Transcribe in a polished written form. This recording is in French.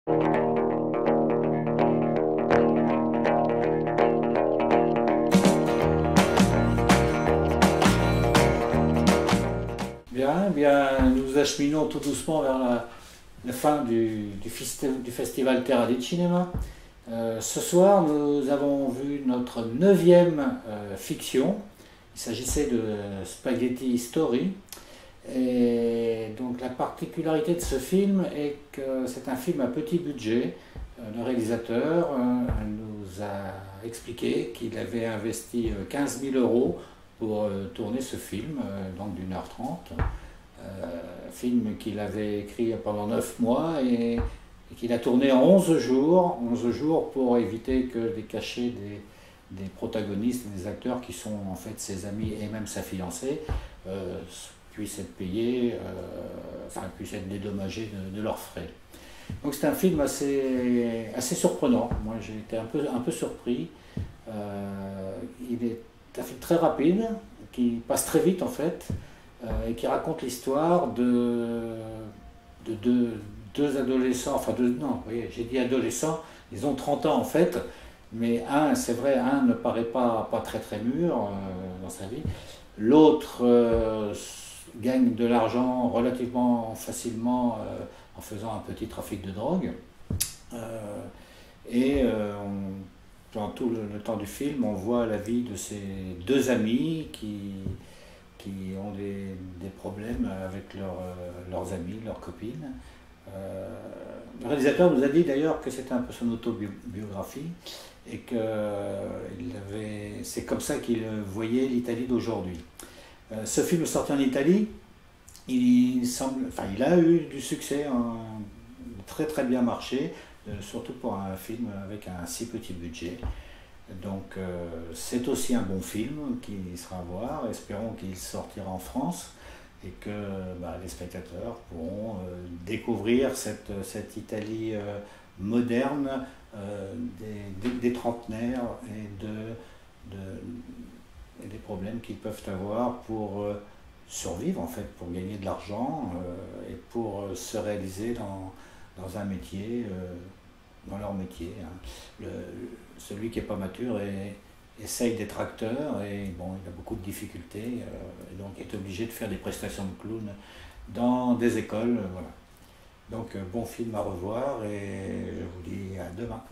Bien, bien, nous nous acheminons tout doucement vers la fin du festival Terra di Cinema. Ce soir, nous avons vu notre neuvième fiction. Il s'agissait de Spaghetti Story. Et donc la particularité de ce film est que c'est un film à petit budget. Le réalisateur nous a expliqué qu'il avait investi 15 000 euros pour tourner ce film, donc d'1h30. Film qu'il avait écrit pendant 9 mois et qu'il a tourné en 11 jours. 11 jours pour éviter que les cachets des protagonistes, des acteurs qui sont en fait ses amis et même sa fiancée, puissent être payés, puissent être dédommagés de leurs frais. Donc c'est un film assez surprenant. Moi j'ai été un peu surpris. Il est un film très rapide, qui passe très vite en fait, et qui raconte l'histoire de deux adolescents, non, oui, j'ai dit adolescents, ils ont 30 ans en fait, mais c'est vrai, un ne paraît pas très très mûr dans sa vie. L'autre gagne de l'argent relativement facilement en faisant un petit trafic de drogue. Dans tout le temps du film, on voit la vie de ces deux amis qui ont des problèmes avec leurs amis, leurs copines. Le réalisateur nous a dit d'ailleurs que c'était un peu son autobiographie et que c'est comme ça qu'il voyait l'Italie d'aujourd'hui. Ce film est sorti en Italie, il a eu du succès, très très bien marché, surtout pour un film avec un si petit budget. Donc c'est aussi un bon film qui sera à voir. Espérons qu'il sortira en France et que les spectateurs pourront découvrir cette Italie moderne des trentenaires et des problèmes qu'ils peuvent avoir pour survivre en fait, pour gagner de l'argent et pour se réaliser dans un métier, dans leur métier. Celui qui n'est pas mature essaye d'être acteur et bon, il a beaucoup de difficultés et donc est obligé de faire des prestations de clown dans des écoles. Voilà. Donc bon film à revoir et je vous dis à demain.